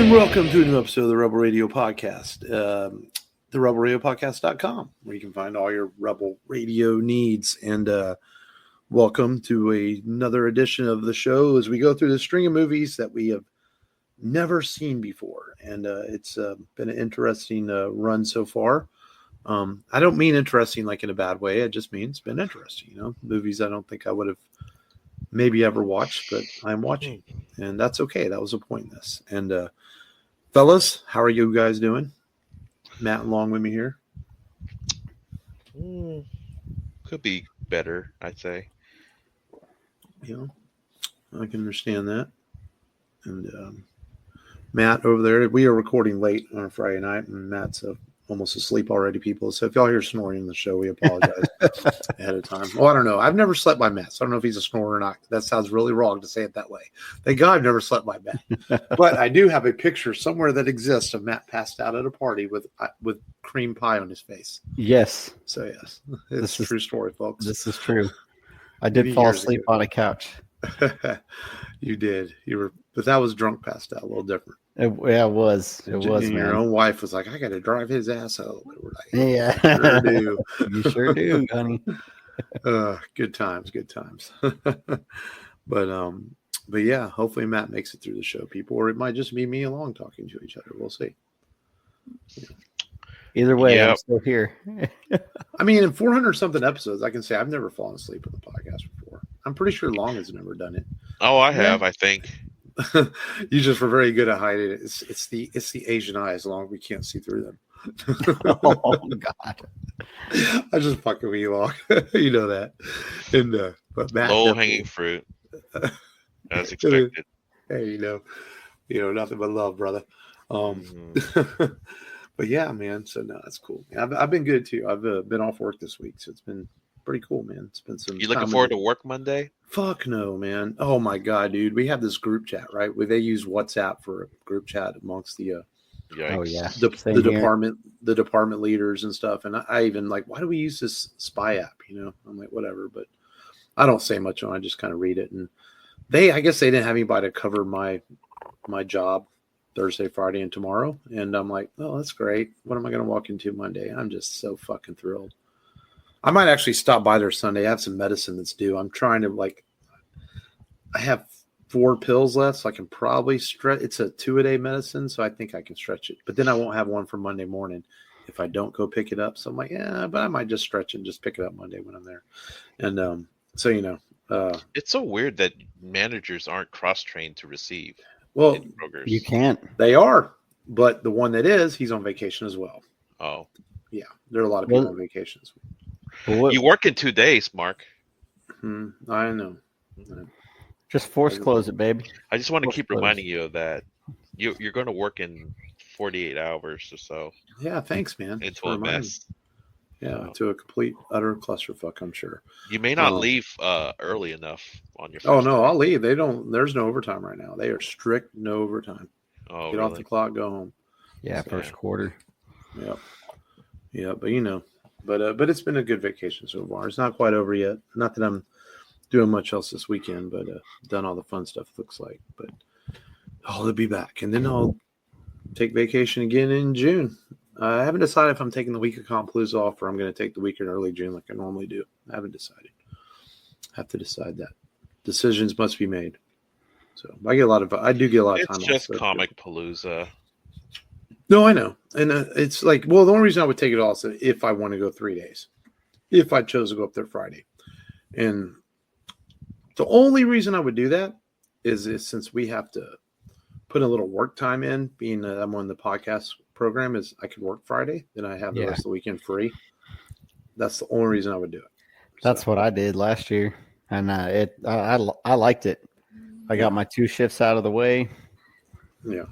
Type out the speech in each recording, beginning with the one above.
And welcome to a new episode of the Rebel Radio Podcast, the rebelradiopodcast.com, where you can find all your Rebel Radio needs. And welcome to another edition of the show as we go through the string of movies that we have never seen before. And it's been an interesting run so far. I don't mean interesting like in a bad way. I just mean it's been interesting. You know, movies I don't think I would have maybe ever watched, but I'm watching. And that's okay. That was a point in this. And fellas, how are you guys doing? Matt along with me here. Could be better, I'd say. You know, I can understand that. And Matt over there, we are recording late on a Friday night, and Matt's almost asleep already, people. So if y'all hear snoring in the show, we apologize ahead of time. Well, I don't know. I've never slept by Matt, so I don't know if he's a snorer or not. That sounds really wrong to say it that way. Thank God I've never slept by Matt. But I do have a picture somewhere that exists of Matt passed out at a party with cream pie on his face. Yes. So, yes. It's a true story, folks. This is true. I did fall asleep on a couch. You did. But that was drunk passed out, a little different. It was. It was. Your own wife was like, "I got to drive his ass home." We're like, "Yeah, sure do." You sure do, honey. Good times. But yeah, hopefully Matt makes it through the show, people, or it might just be me along talking to each other. We'll see. Either way, I'm still here. I mean, in 400 something episodes, I can say I've never fallen asleep on the podcast before. I'm pretty sure Long has never done it. Oh, I have, I think. You just were very good at hiding it. It's the Asian eyes, Long. We can't see through them. Oh God! I just fucking with you, Long. You know that. And but Matt, low hanging fruit, as expected. Hey, you know, nothing but love, brother. But yeah, man. So no, that's cool. I've been good too. I've been off work this week, so it's been pretty cool, man. It's been some. You looking forward to work Monday? Fuck no, man. Oh my God, dude. We have this group chat, right? Where they use WhatsApp for a group chat amongst the the department leaders and stuff. And I even like, why do we use this spy app? You know, I'm like, whatever, but I don't say much on it. I just kind of read it. And I guess they didn't have anybody to cover my job Thursday, Friday, and tomorrow. And I'm like, oh, that's great. What am I going to walk into Monday? I'm just so fucking thrilled. I might actually stop by there Sunday. I have some medicine that's due. I'm trying to I have 4 pills left, so I can probably stretch. It's a 2-a-day medicine, so I think I can stretch it. But then I won't have one for Monday morning if I don't go pick it up. So I'm like, yeah, but I might just stretch it and just pick it up Monday when I'm there. And so, you know. It's so weird that managers aren't cross-trained to receive. Well, you can't. They are, but the one that is, he's on vacation as well. Oh. Yeah, there are a lot of people on vacations. You work in 2 days, Mark. I know. Just force close it, baby. I just want to keep reminding you of that. You're going to work in 48 hours or so. Yeah, thanks, man. Into a mess. Yeah, to a complete, utter clusterfuck, I'm sure. You may not leave early enough on your first Oh, no, I'll leave. There's no overtime right now. They are strict no overtime. Oh, Get off the clock, go home. Yeah, first quarter. Yep. Yeah, but you know. But it's been a good vacation so far. It's not quite over yet. Not that I'm doing much else this weekend, but done all the fun stuff, it looks like. But I'll be back. And then I'll take vacation again in June. I haven't decided if I'm taking the week of Compalooza off or I'm going to take the week in early June like I normally do. I haven't decided. I have to decide that. Decisions must be made. So I do get a lot of time off. It's just Comic Palooza. No, I know. And it's like, well, the only reason I would take it off is if I want to go 3 days. If I chose to go up there Friday. And the only reason I would do that is since we have to put a little work time in, being that I'm on the podcast program, is I could work Friday, then I have the rest of the weekend free. That's the only reason I would do it. That's what I did last year. And I liked it. I got my 2 shifts out of the way. Yeah.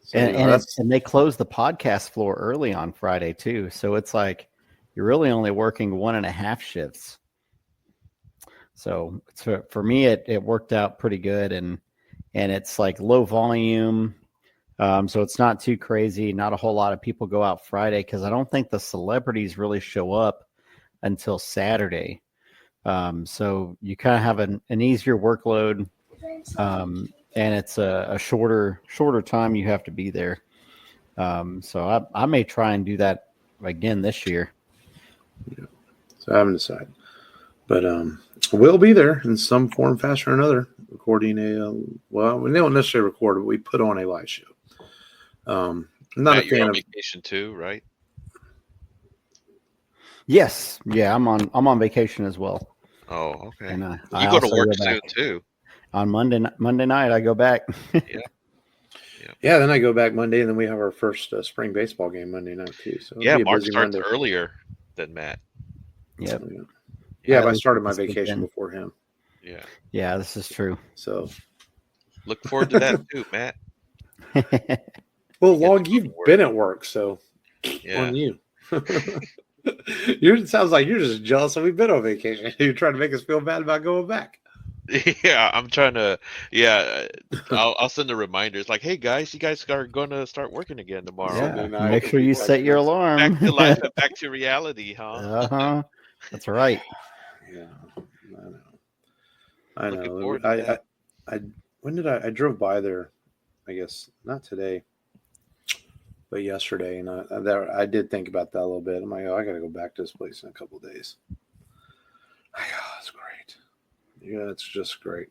So, and they closed the podcast floor early on Friday too. So it's like you're really only working 1.5 shifts. So for me, it worked out pretty good, and it's like low volume. So it's not too crazy. Not a whole lot of people go out Friday because I don't think the celebrities really show up until Saturday. So you kind of have an easier workload. and it's a shorter time you have to be there. So I may try and do that again this year. Yeah. So I haven't decided, but we'll be there in some form, fashion, or another, recording well, we don't necessarily record, but we put on a live show. I'm not Matt, a you're fan on of vacation too, right? Yes, yeah, I'm on vacation as well, Oh, okay. and I You go to also work go soon back too. on Monday night. I go back. Yeah. Yeah, then I go back Monday, and then we have our first spring baseball game Monday night too. So it'll Yeah, be a Mark busy starts Monday. earlier than Matt. Yep. Yeah, At but I least started with my this vacation weekend. before him. Yeah. Yeah, this is true. So Look forward to that too, Matt. well, You get Log, to go to you've work. been at work, so Yeah. on you. It sounds like you're just jealous that we've been on vacation. You're trying to make us feel bad about going back. Yeah, I'm trying to. Yeah, I'll send the reminders like, "Hey guys, you guys are going to start working again tomorrow. Sunday Yeah, night, make sure we'll be you set texting your us. alarm. Back to life and back to reality, huh?" That's right. Yeah, I Looking know. forward to that. I when did I drove by there? I guess not today, but yesterday, and I did think about that a little bit. I'm like, oh, I got to go back to this place in a couple of days. Oh, it's great. Yeah, it's just great.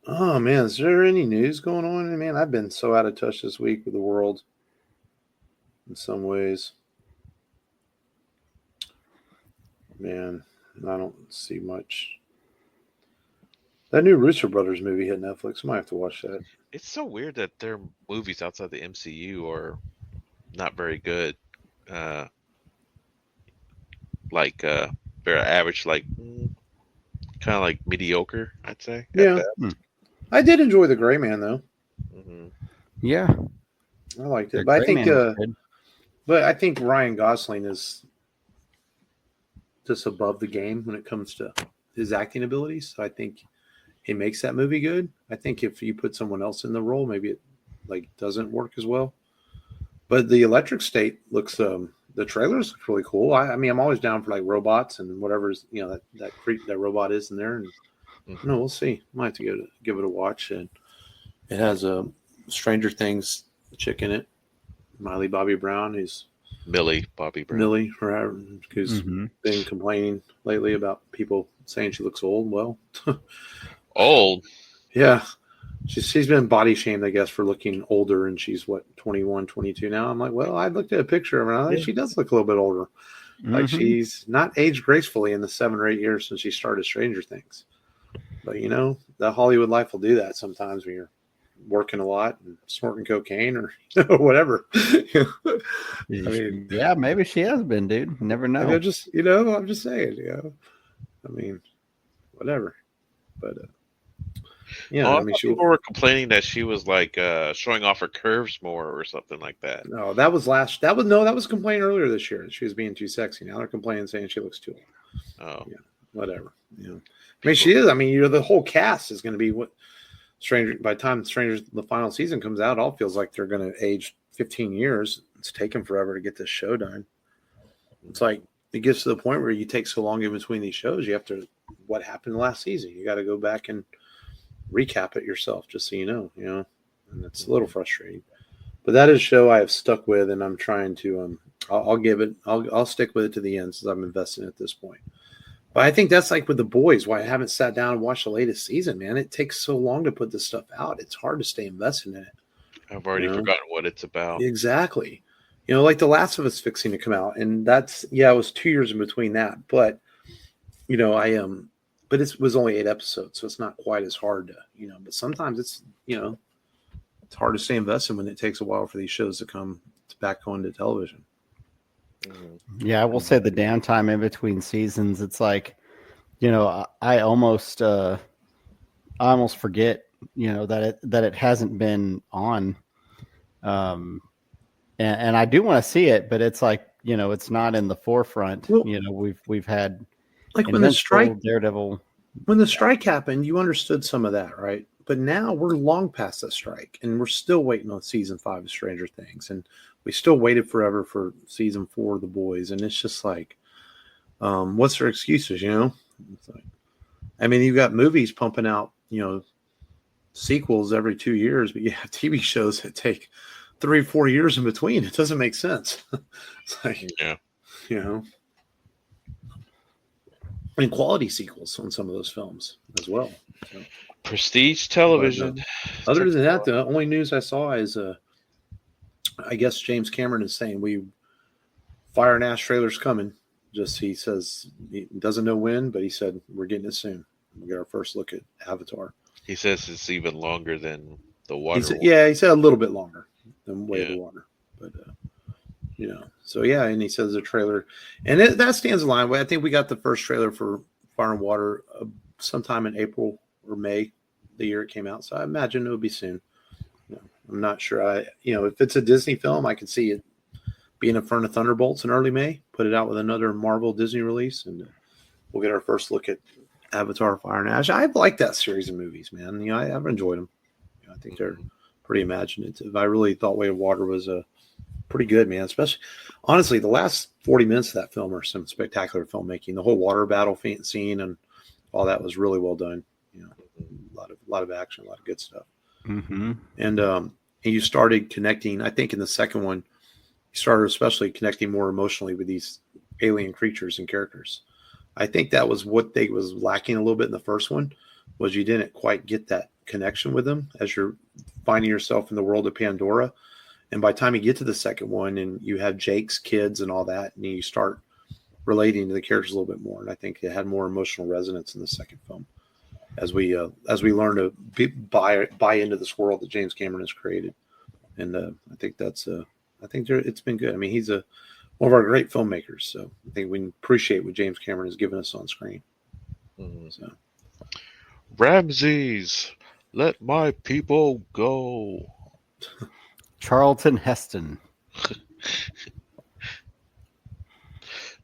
Oh man, is there any news going on? Man, I've been so out of touch this week with the world in some ways. Man, I don't see much. That new Rooster Brothers movie hit Netflix. I might have to watch that. It's so weird that their movies outside the MCU are not very good. Uh, like very average, like kind of like mediocre, I'd say. At Yeah, best. I did enjoy The Gray Man though. Hmm. Yeah, I liked the it, but Gray Man was good. I think Ryan Gosling is just above the game when it comes to his acting abilities. So I think he makes that movie good. I think if you put someone else in the role, maybe it doesn't work as well. But the Electric State looks the trailers look really cool. I mean, I'm always down for like robots and whatever's that robot is in there. And no, we'll see. Might have to give it a watch. And it has a Stranger Things chick in it, Miley Bobby Brown, who's Millie Bobby Brown. Millie, who's been complaining lately about people saying she looks old. Well, Old. yeah, she's been body shamed, I guess, for looking older, and she's 21, 22 now. I'm like, well, I looked at a picture of her, and I think she does look a little bit older. Like she's not aged gracefully in the 7 or 8 years since she started Stranger Things. But the Hollywood life will do that sometimes when you're working a lot and snorting cocaine or whatever. I mean, yeah, maybe she has been, dude. Never know. I'm just saying, I mean, whatever. But I mean, people were complaining that she was like showing off her curves more or something like that. No, that was complaining earlier this year. She was being too sexy. Now they're complaining saying she looks too old. Oh, yeah, whatever. I mean, she is. I mean, the whole cast is going to be what by the time the final season comes out, it all feels like they're going to age 15 years. It's taken forever to get this show done. It's like it gets to the point where you take so long in between these shows. You have to what happened last season. You got to go back and recap it yourself, just so you know, and it's a little frustrating. But that is a show I have stuck with, and I'm trying to. I'll stick with it to the end since I'm invested at this point. But I think that's like with The Boys, why I haven't sat down and watched the latest season, man. It takes so long to put this stuff out. It's hard to stay invested in it. I've already forgotten what it's about. Exactly. Like The Last of Us fixing to come out. And it was 2 years in between that. But, but it was only 8 episodes, so it's not quite as hard to, but sometimes it's, it's hard to stay invested when it takes a while for these shows to come back onto television. Yeah, I will say the downtime in between seasons, it's like, I almost forget, that it hasn't been on. And I do want to see it, but it's like, it's not in the forefront. Well, we've had like when the strike Daredevil. When the strike happened, you understood some of that, right? But now we're long past the strike, and we're still waiting on season 5 of Stranger Things, and we still waited forever for season 4 of The Boys, and it's just like, what's their excuses? It's like, I mean, you've got movies pumping out, sequels every 2 years, but you have TV shows that take 3-4 years in between. It doesn't make sense. It's like, you know, and quality sequels on some of those films as well. So, Prestige television. but, other than that, the only news I saw is, I guess James Cameron is saying Fire and Ash trailer's coming. Just he says he doesn't know when, but he said we're getting it soon. We'll get our first look at Avatar. He says it's even longer than the water. He said a little bit longer than Way of the Water, but so yeah, and he says the trailer, and that stands in line. I think we got the first trailer for Fire and Water sometime in April or May, the year it came out. So I imagine it will be soon. I'm not sure. If it's a Disney film, I could see it being in front of Thunderbolts in early May. Put it out with another Marvel Disney release, and we'll get our first look at Avatar: Fire and Ash. I've liked that series of movies, man. I've enjoyed them. I think they're pretty imaginative. I really thought Way of Water was pretty good, man. Especially, honestly, the last 40 minutes of that film are some spectacular filmmaking. The whole water battle scene and all that was really well done. A lot of action, a lot of good stuff. Mm-hmm. And you started connecting. I think in the second one, you started especially connecting more emotionally with these alien creatures and characters. I think that was what they was lacking a little bit in the first one, was you didn't quite get that connection with them as you're finding yourself in the world of Pandora. And by the time you get to the second one and you have Jake's kids and all that, and you start relating to the characters a little bit more. And I think it had more emotional resonance in the second film as we learn to buy into this world that James Cameron has created. And I think it's been good. I mean, he's one of our great filmmakers. So I think we appreciate what James Cameron has given us on screen. So. Ramses, let my people go. Charlton Heston.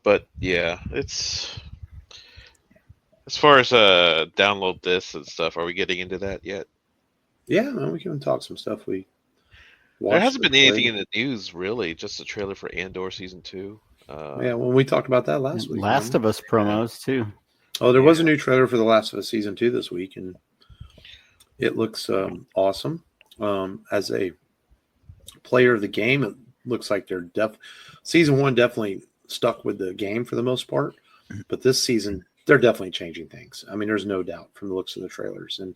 But yeah, it's as far as download this and stuff. Are we getting into that yet? Yeah, man, we can talk some stuff. There hasn't been anything in the news really. Just a trailer for Andor season 2. When we talked about that last week. Last of Us promos too. Oh, there was a new trailer for The Last of Us season 2 this week, and it looks awesome. As a player of the game, it looks like they're season 1 definitely stuck with the game for the most part, but this season they're definitely changing things. I mean, there's no doubt from the looks of the trailers, and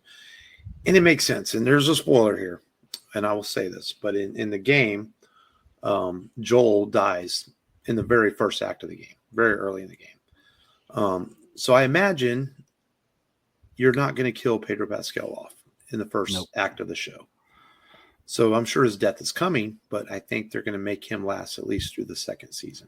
it makes sense. And there's a spoiler here, and I will say this, but in the game, Joel dies in the very first act of the game, very early in the game. So I imagine you're not going to kill Pedro Pascal off in the first act of the show. So I'm sure his death is coming, but I think they're going to make him last at least through the second season.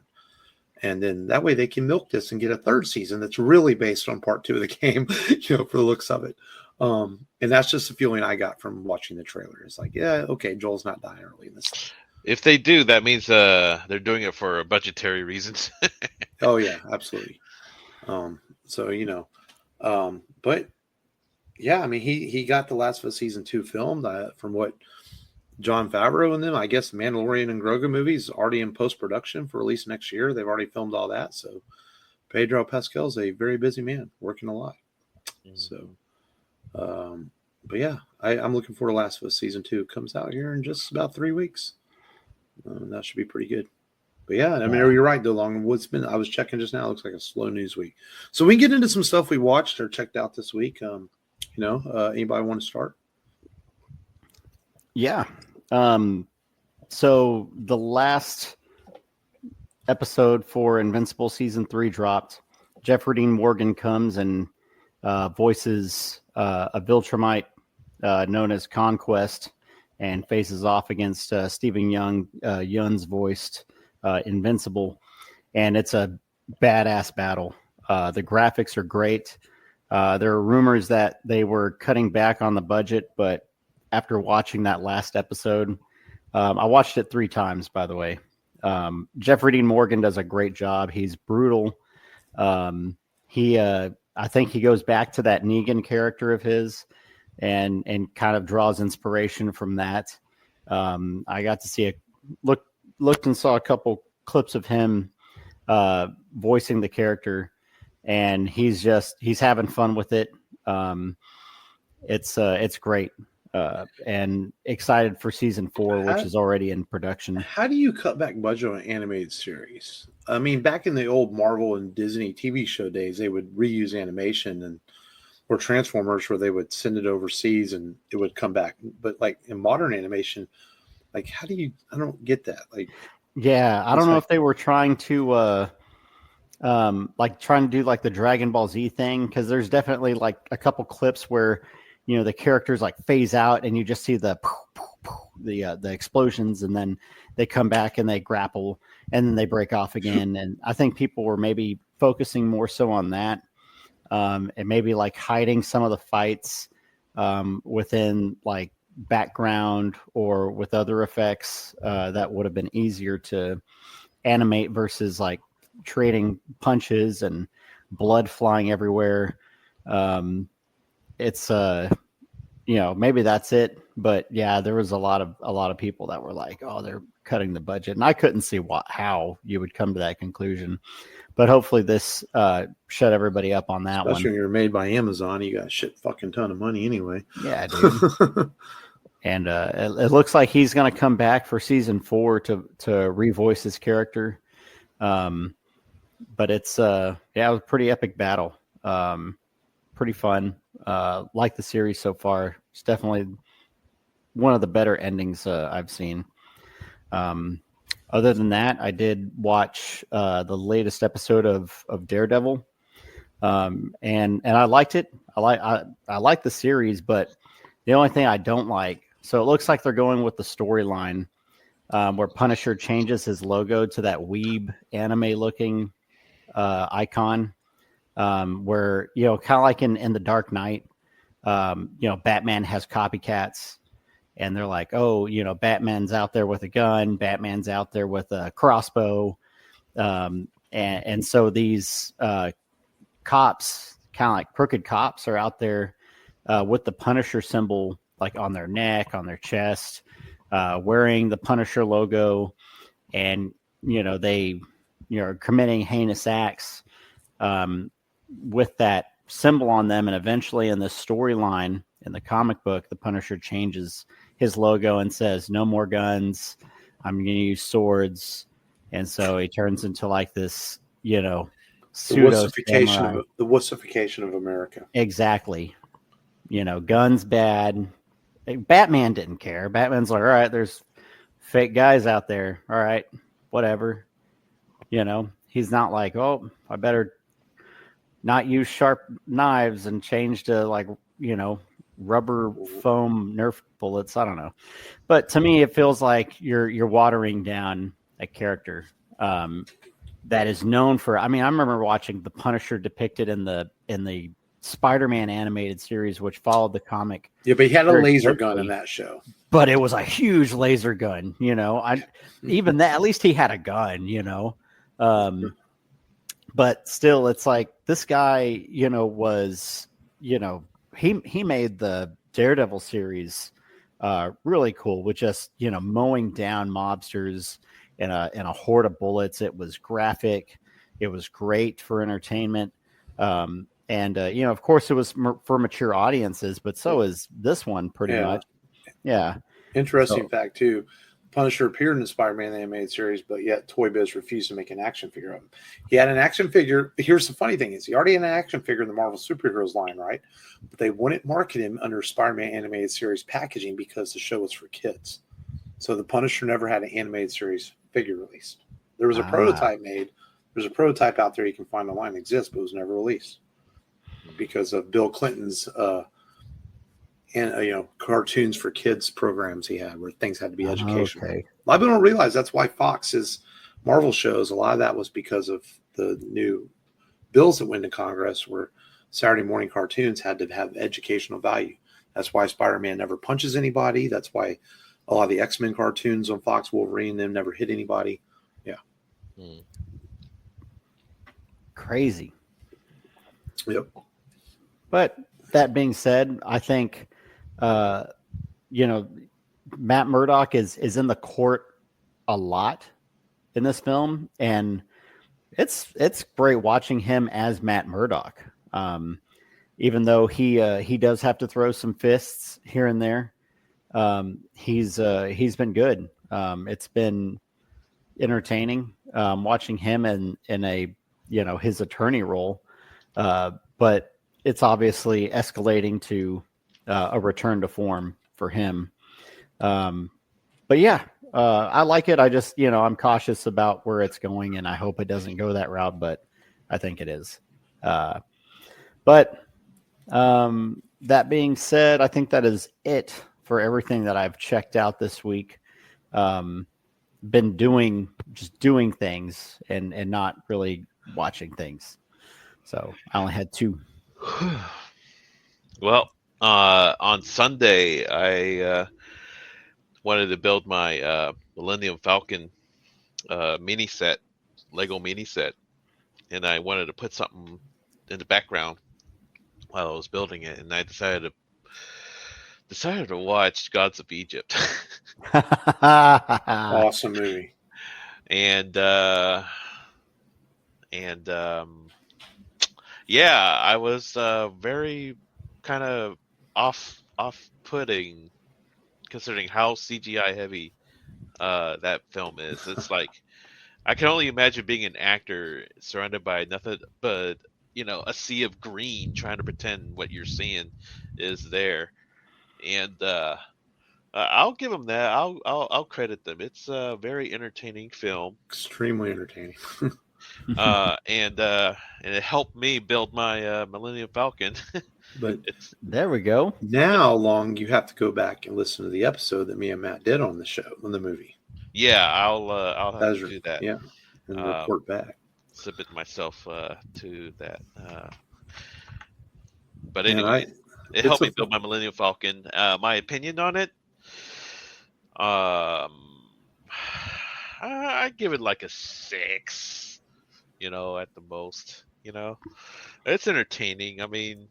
And then that way they can milk this and get a third season that's really based on part 2 of the game, for the looks of it. And that's just the feeling I got from watching the trailer. It's like, yeah, okay, Joel's not dying early in this. If they do, that means they're doing it for budgetary reasons. Oh yeah, absolutely. But yeah, I mean, he got The Last of Us season 2 filmed from what Jon Favreau and them. I guess Mandalorian and Grogu movies already in post-production for release next year. They've already filmed all that. So Pedro Pascal's a very busy man, working a lot. So, but yeah, I'm looking forward to Last of Us season 2. It comes out here in just about 3 weeks. That should be pretty good. But yeah, I mean, you're right, though. I was checking just now. It looks like a slow news week. So we can get into some stuff we watched or checked out this week. Anybody want to start? Yeah. So the last episode for Invincible season 3 dropped. Jeffrey Dean Morgan comes and voices a Viltrumite known as Conquest and faces off against Stephen Yeun's voiced Invincible. And it's a badass battle. The graphics are great. There are rumors that they were cutting back on the budget, but after watching that last episode, I watched it 3 times, by the way. Jeffrey Dean Morgan does a great job. He's brutal. I think he goes back to that Negan character of his and kind of draws inspiration from that. I got to see looked and saw a couple clips of him voicing the character, and he's having fun with it. It's great. and excited for season 4, which is already in production. How do you cut back budget on an animated series? I mean, back in the old Marvel and Disney TV show days, they would reuse animation and or Transformers where they would send it overseas and it would come back. But like in modern animation, like how do you? I don't get that. Like, yeah, I don't know if they were trying to like trying to do like the Dragon Ball Z thing, because there's definitely like a couple clips where the characters like phase out and you just see the explosions, and then they come back and they grapple and then they break off again. And I think people were maybe focusing more so on that, and maybe like hiding some of the fights within like background or with other effects that would have been easier to animate versus like trading punches and blood flying everywhere. It's maybe that's it, but yeah, there was a lot of people that were like, oh, they're cutting the budget, and I couldn't see how you would come to that conclusion. But hopefully this shut everybody up on that. Especially one. when you're made by Amazon, you got a shit fucking ton of money anyway. Yeah, dude. And it looks like he's going to come back for season 4 to revoice his character. But it's it was a pretty epic battle. Pretty fun. Like the series so far. It's definitely one of the better endings I've seen. Other than that, I did watch the latest episode of Daredevil, and I liked it. I like the series, but the only thing I don't like. So it looks like they're going with the storyline where Punisher changes his logo to that weeb anime looking icon, where kind of like in the Dark Knight, Batman has copycats. And they're like, oh, Batman's out there with a gun. Batman's out there with a crossbow. And so these cops, kind of like crooked cops, are out there with the Punisher symbol, like on their neck, on their chest, wearing the Punisher logo. And, they are committing heinous acts with that symbol on them. And eventually in the storyline, in the comic book, the Punisher changes his logo and says, no more guns. I'm going to use swords. And so he turns into like this, pseudo the wussification of America. Exactly. Guns bad. Batman didn't care. Batman's like, all right, there's fake guys out there. All right, whatever. He's not like, oh, I better not use sharp knives and change to like, rubber foam Nerf bullets. I don't know, but to me, it feels like you're watering down a character that is known for. I mean, I remember watching the Punisher depicted in the Spider-Man animated series, which followed the comic. Yeah, but he had a laser gun in that show. But it was a huge laser gun. Even that. At least he had a gun. But still, it's like this guy. Was He made the Daredevil series really cool with just mowing down mobsters in a horde of bullets. It was graphic, it was great for entertainment, and of course it was for mature audiences. But so is this one pretty much. Yeah. Interesting fact too. Punisher appeared in the Spider-Man animated series, but yet Toy Biz refused to make an action figure of him. He had an action figure. Here's the funny thing: is he already had an action figure in the Marvel superheroes line, right? But they wouldn't market him under Spider-Man animated series packaging because the show was for kids. So the Punisher never had an animated series figure released. There was a prototype made. There's a prototype out there you can find online that exists, but it was never released because of Bill Clinton's and cartoons for kids programs he had where things had to be educational. Okay. A lot of people don't realize that's why Fox's Marvel shows, a lot of that was because of the new bills that went to Congress where Saturday morning cartoons had to have educational value. That's why Spider-Man never punches anybody. That's why a lot of the X-Men cartoons on Fox, Wolverine, them never hit anybody. Yeah. Crazy. Yep. But that being said, I think Matt Murdock is in the court a lot in this film, and it's great watching him as Matt Murdock. Even though he does have to throw some fists here and there, He's been good. It's been entertaining watching him in a his attorney role, but it's obviously escalating to a return to form for him. But yeah, I like it. I just I'm cautious about where it's going, and I hope it doesn't go that route, but I think it is. But that being said, I think that is it for everything that I've checked out this week. Been doing things and not really watching things. So I only had 2. Well, on Sunday, I wanted to build my Millennium Falcon mini set, Lego mini set, and I wanted to put something in the background while I was building it, and I decided to watch Gods of Egypt. Awesome movie. and yeah, I was very kind of off-putting considering how CGI heavy that film is. It's like I can only imagine being an actor surrounded by nothing but a sea of green, trying to pretend what you're seeing is there. And I'll give them that. I'll credit them. It's a very entertaining film. Extremely entertaining. And it helped me build my Millennium Falcon. But there we go. Now, Long, you have to go back and listen to the episode that me and Matt did on the show, on the movie. Yeah, I'll have to do that. Yeah, and report back. Submit myself to that. But anyway, it helped me build my Millennium Falcon. My opinion on it, I give it like a 6. At the most. It's entertaining. I mean,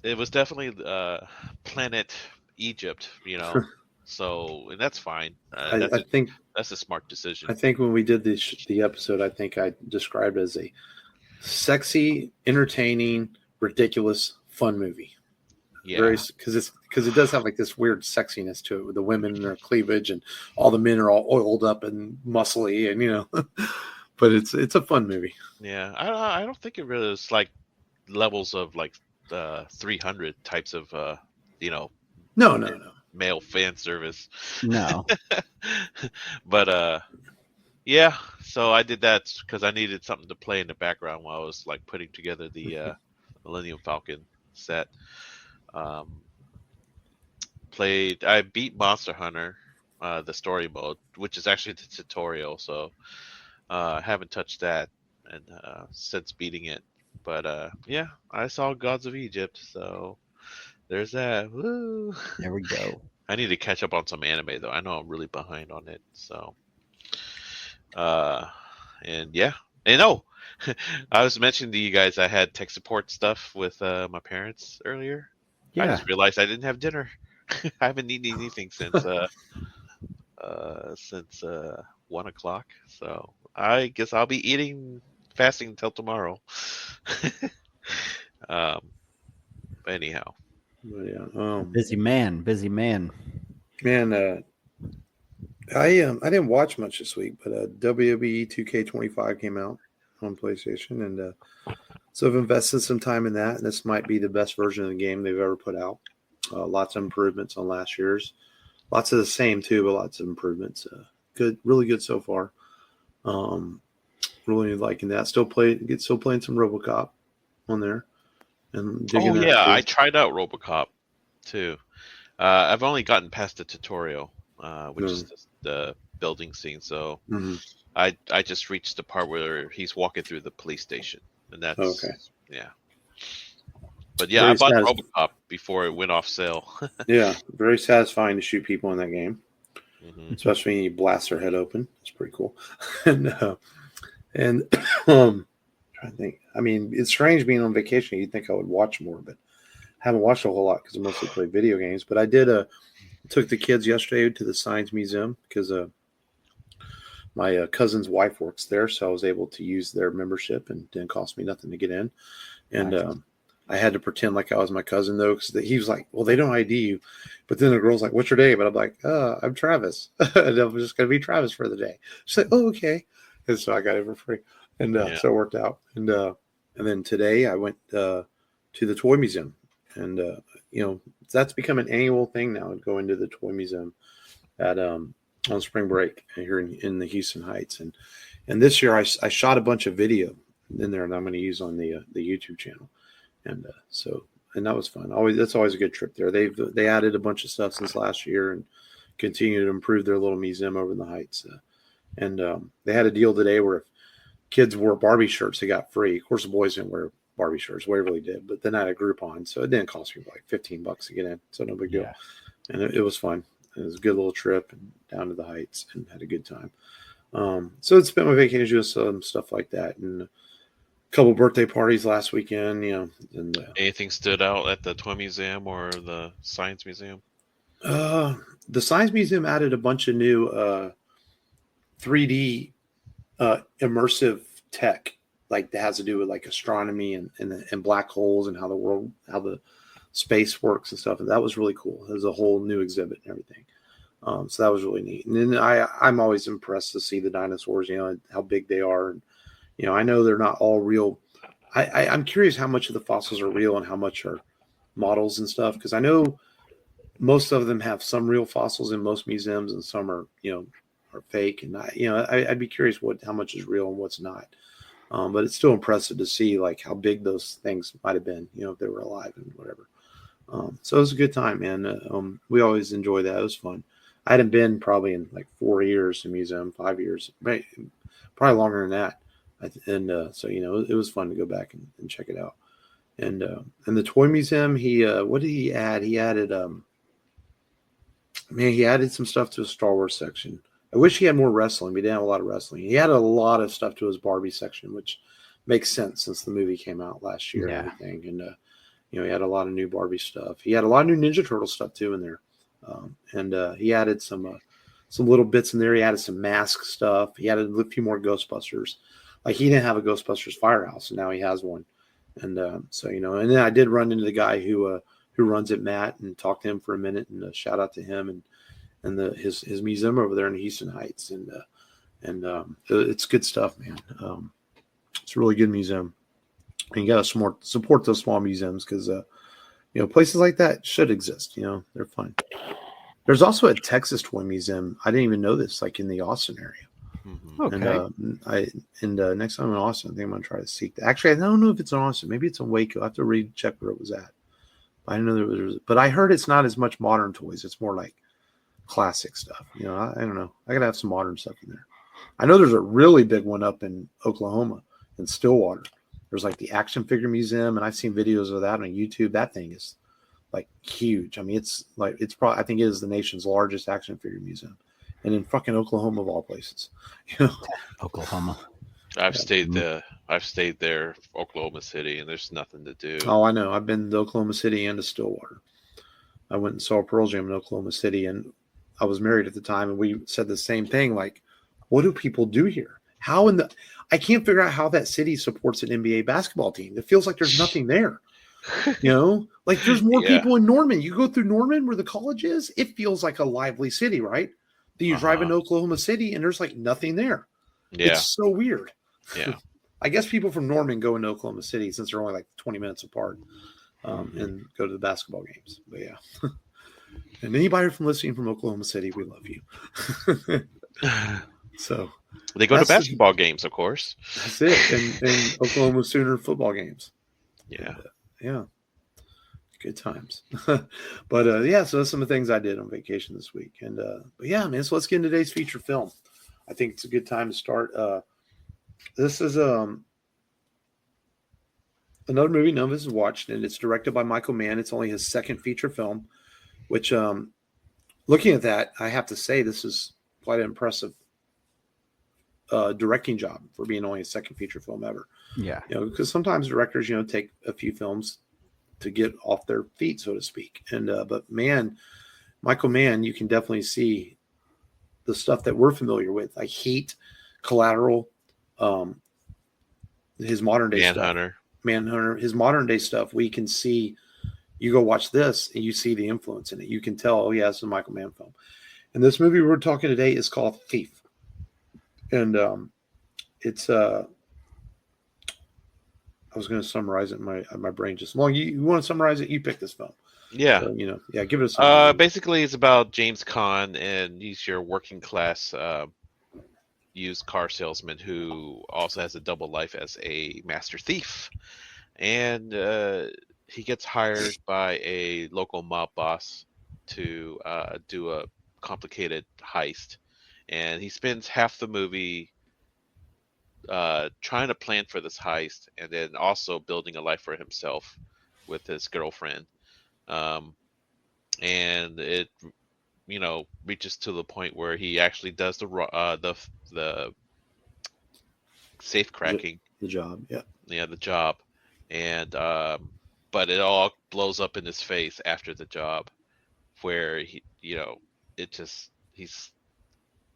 it was definitely Planet Egypt. So, and that's fine. I think that's a smart decision. I think when we did the episode, I think I described it as a sexy, entertaining, ridiculous, fun movie. Yeah, because it does have like this weird sexiness to it with the women and their cleavage, and all the men are all oiled up and muscly, and but it's a fun movie. Yeah, I don't think it really is like levels of like 300 types of no male fan service. No. But yeah, so I did that because I needed something to play in the background while I was like putting together the Millennium Falcon set. I beat Monster Hunter, the story mode, which is actually the tutorial, so I haven't touched that and since beating it. But yeah, I saw Gods of Egypt, so there's that. Woo! There we go. I need to catch up on some anime though. I know I'm really behind on it, so and yeah. And I was mentioning to you guys I had tech support stuff with my parents earlier. Yeah. I just realized I didn't have dinner. I haven't eaten anything since 1 o'clock. So I guess I'll be fasting until tomorrow. Anyhow. Yeah. Busy man. Man, I didn't watch much this week, but WWE 2K25 came out on PlayStation, and so I've invested some time in that. And this might be the best version of the game they've ever put out. Lots of improvements on last year's. Lots of the same too, but lots of improvements. Good, really good so far. Really liking that. Still playing some RoboCop on there. And I tried out RoboCop too. I've only gotten past the tutorial, which is the building scene. So I just reached the part where he's walking through the police station, and that's okay. Yeah. But yeah, I bought RoboCop before it went off sale. Yeah, very satisfying to shoot people in that game, especially when you blast their head open. It's pretty cool. And trying to think. I mean, it's strange being on vacation. You'd think I would watch more, but I haven't watched a whole lot because I mostly play video games. But I did took the kids yesterday to the Science Museum because my cousin's wife works there, so I was able to use their membership, and it didn't cost me nothing to get in. And I had to pretend like I was my cousin though, because he was like, "Well, they don't ID you," but then the girl's like, "What's your name?" And I'm like, I'm Travis, and I'm just gonna be Travis for the day. She's like, "Oh, okay," and so I got it for free, and so it worked out. And then today I went to the toy museum, and that's become an annual thing now. Going to the toy museum at on spring break here in the Houston Heights, and this year I shot a bunch of video in there, and I'm going to use on the YouTube channel. And and that was fun. That's always a good trip there. They added a bunch of stuff since last year and continue to improve their little museum over in the Heights. And they had a deal today where if kids wore Barbie shirts, they got free. Of course, the boys didn't wear Barbie shirts. Waverly did, but then I had a Groupon, so it didn't cost me like $15 to get in, so no big deal. Yeah. And it was fun. It was a good little trip and down to the Heights and had a good time. So I spent my vacation doing some stuff like that, and couple birthday parties last weekend, and anything stood out at the toy museum or the science museum? The science museum added a bunch of new 3D immersive tech, like that has to do with like astronomy and black holes and how the space works and stuff. And that was really cool. There's a whole new exhibit and everything. So that was really neat. And then I'm always impressed to see the dinosaurs, how big they are. And, I know they're not all real. I'm curious how much of the fossils are real and how much are models and stuff. Because I know most of them have some real fossils in most museums, and some are fake. And I'd be curious how much is real and what's not. But it's still impressive to see like how big those things might have been, if they were alive and whatever. So it was a good time, man. We always enjoy that. It was fun. I hadn't been probably in like 4 years to museum, 5 years, probably longer than that. And so it was fun to go back and check it out. And the toy museum, what did he add? He added he added some stuff to his Star Wars section. I wish he had more wrestling, but he didn't have a lot of wrestling. He added a lot of stuff to his Barbie section, which makes sense since the movie came out last year and everything. And he had a lot of new Barbie stuff. He had a lot of new Ninja Turtle stuff too in there. And he added some little bits in there. He added some mask stuff. He added a few more Ghostbusters. Like he didn't have a Ghostbusters firehouse, and now he has one. And and then I did run into the guy who runs it, Matt, and talked to him for a minute, and shout out to him and his museum over there in Houston Heights. And it's good stuff, man. It's a really good museum, and you got to support those small museums because places like that should exist. They're fun. There's also a Texas toy museum. I didn't even know this, like in the Austin area. Mm-hmm. Okay. And next time in Austin, I think I'm gonna try to seek that. Actually, I don't know if it's in Austin. Maybe it's in Waco. I have to recheck where it was at. I know there was, but I heard it's not as much modern toys. It's more like classic stuff. I don't know. I gotta have some modern stuff in there. I know there's a really big one up in Oklahoma in Stillwater. There's like the action figure museum, and I've seen videos of that on YouTube. That thing is like huge. I mean, it's probably, I think it is the nation's largest action figure museum, and in fucking Oklahoma of all places. Oklahoma. I've stayed there, Oklahoma City, and there's nothing to do. Oh, I know. I've been to Oklahoma City and to Stillwater. I went and saw Pearl Jam in Oklahoma City, and I was married at the time, and we said the same thing. Like, what do people do here? I can't figure out how that city supports an NBA basketball team. It feels like there's nothing there. Like there's more people in Norman. You go through Norman where the college is, it feels like a lively city, right? Then you drive into Oklahoma City and there's like nothing there. Yeah. It's so weird. Yeah. I guess people from Norman go into Oklahoma City since they're only like 20 minutes apart and go to the basketball games. But yeah. And anybody from listening from Oklahoma City, we love you. So they go to basketball games, of course. That's it. And Oklahoma Sooner football games. Yeah. Yeah. Good times. But yeah, so that's some of the things I did on vacation this week. And but yeah, man, so let's get into today's feature film. I think it's a good time to start. This is another movie none of us has watched, and it's directed by Michael Mann. It's only his second feature film, which looking at that, I have to say this is quite an impressive directing job for being only a second feature film ever. Yeah. Because sometimes directors, take a few films to get off their feet, so to speak. And but man, Michael Mann, you can definitely see the stuff that we're familiar with, like Heat, Collateral, his modern day Manhunter. Manhunter, his modern day stuff, we can see. You go watch this, and you see the influence in it. You can tell, oh yeah, it's a Michael Mann film. And this movie we're talking today is called Thief, and it's I was going to summarize it in my brain just long. You want to summarize it? You pick this film. Yeah. So, give it a summary. Basically, it's about James Caan, and he's your working class used car salesman who also has a double life as a master thief. And he gets hired by a local mob boss to do a complicated heist. And he spends half the movie trying to plan for this heist, and then also building a life for himself with his girlfriend. And it, reaches to the point where he actually does the safe cracking, the job, the job, and but it all blows up in his face after the job, where he's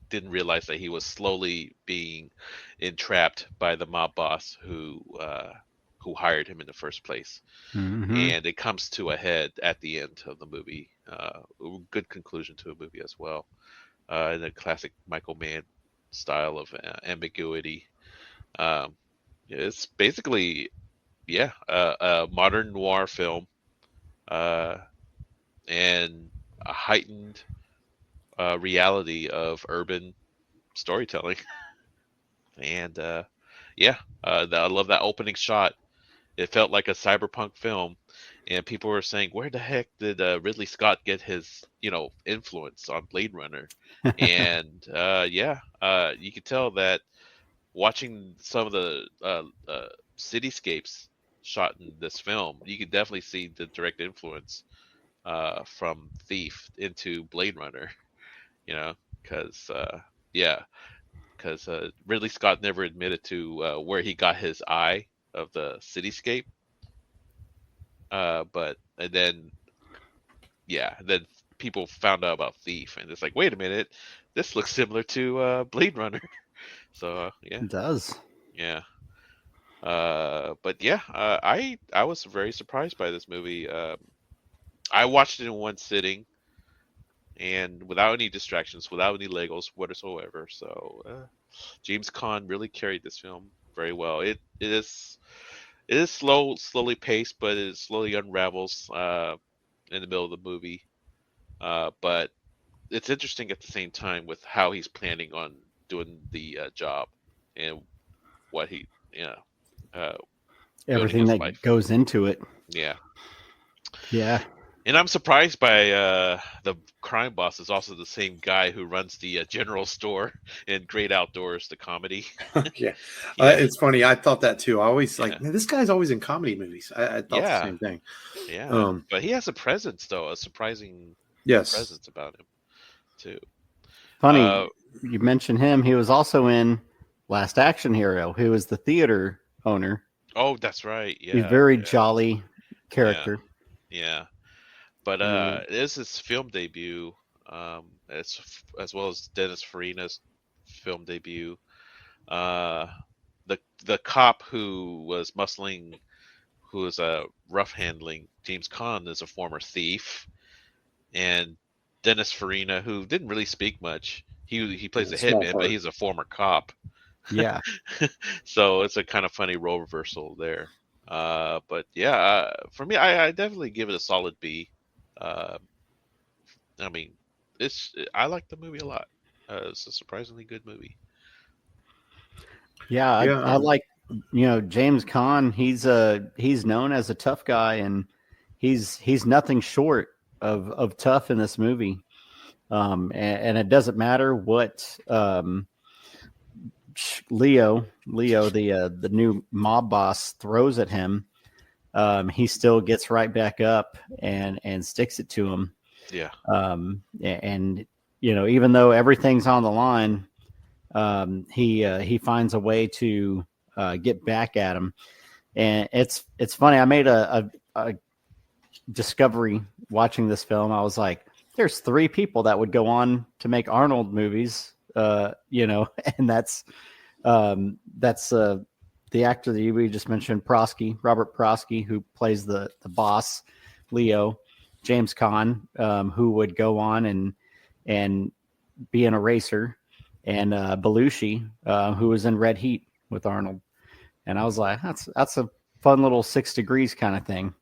didn't realize that he was slowly being entrapped by the mob boss who hired him in the first place. Mm-hmm. And it comes to a head at the end of the movie. Good conclusion to a movie as well, in a classic Michael Mann style of ambiguity. It's basically, a modern noir film, and a heightened reality of urban storytelling. And I love that opening shot. It felt like a cyberpunk film, and people were saying, "Where the heck did Ridley Scott get his, influence on Blade Runner?" And you could tell that watching some of the cityscapes shot in this film, you could definitely see the direct influence from Thief into Blade Runner. Because Ridley Scott never admitted to where he got his eye of the cityscape, then people found out about Thief, and it's like, wait a minute, this looks similar to Blade Runner. So It does. I was very surprised by this movie. I watched it in one sitting, and without any distractions, without any Legos whatsoever. So James Caan really carried this film very well. It is slowly paced, but it slowly unravels in the middle of the movie. But it's interesting at the same time with how he's planning on doing the job, and what he, everything that life goes into it. Yeah. And I'm surprised by the crime boss is also the same guy who runs the general store in Great Outdoors, the comedy. It's funny. I thought that too. I always man, this guy's always in comedy movies. I thought the same thing. Yeah, but he has a presence, though, a surprising presence about him too. Funny, you mentioned him. He was also in Last Action Hero. He was the theater owner. Oh, that's right. Yeah, he's a very jolly character. Yeah. But this is his film debut, as well as Dennis Farina's film debut. The cop who was who was rough handling James Caan, is a former thief, and Dennis Farina, who didn't really speak much, he plays a hitman, but he's a former cop. Yeah. So it's a kind of funny role reversal there. But for me, I definitely give it a solid B. I like the movie a lot. It's a surprisingly good movie. I like, James Caan. He's known as a tough guy, and he's nothing short of tough in this movie. And it doesn't matter what Leo, the new mob boss, throws at him. He still gets right back up and sticks it to him. Yeah. And even though everything's on the line, he finds a way to get back at him. And it's funny. I made a discovery watching this film. I was like, there's 3 people that would go on to make Arnold movies, and that's the actor that we just mentioned, Robert Prosky, who plays the boss, Leo, James Caan, who would go on and be an eraser, and Belushi, who was in Red Heat with Arnold. And I was like, that's a fun little 6 Degrees kind of thing.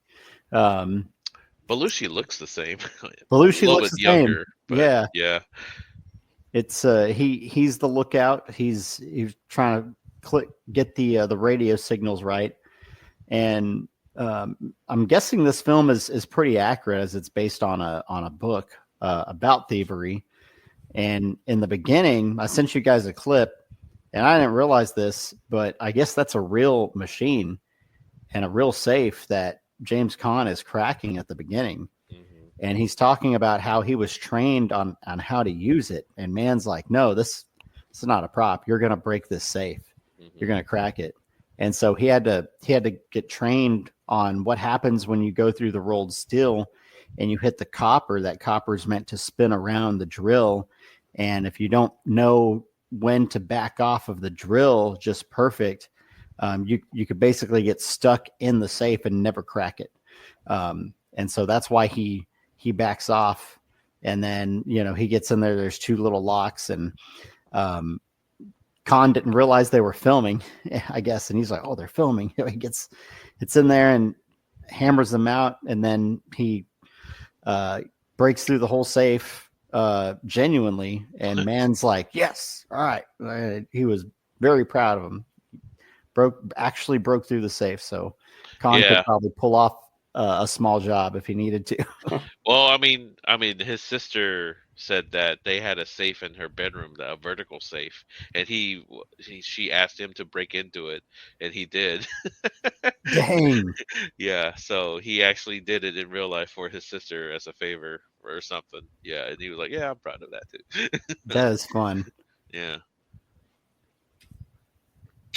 Belushi looks the same. Belushi a little looks bit the younger, same. but yeah. It's he's the lookout. He's trying to get the radio signals right, and I'm guessing this film is pretty accurate as it's based on a book about thievery. And in the beginning, I sent you guys a clip, and I didn't realize this, but I guess that's a real machine and a real safe that James Caan is cracking at the beginning. Mm-hmm. And he's talking about how he was trained on how to use it. And Mann's like, no, this is not a prop. You're going to break this safe. Mm-hmm. You're going to crack it. And so he had to get trained on what happens when you go through the rolled steel and you hit the copper. That copper is meant to spin around the drill. And if you don't know when to back off of the drill just perfect, you could basically get stuck in the safe and never crack it. And so that's why he backs off, and then, he gets in there. There's 2 little locks, and Caan didn't realize they were filming, I guess. And he's like, oh, they're filming. It's in there and hammers them out. And then he breaks through the whole safe genuinely. And Mann's like, yes, all right. He was very proud of him. Actually broke through the safe. So Caan could probably pull off a small job if he needed to. Well, I mean, his sister said that they had a safe in her bedroom, a vertical safe, and she asked him to break into it, and he did. Dang. Yeah, so he actually did it in real life for his sister as a favor or something. Yeah, and he was like, "Yeah, I'm proud of that too." That is fun. Yeah.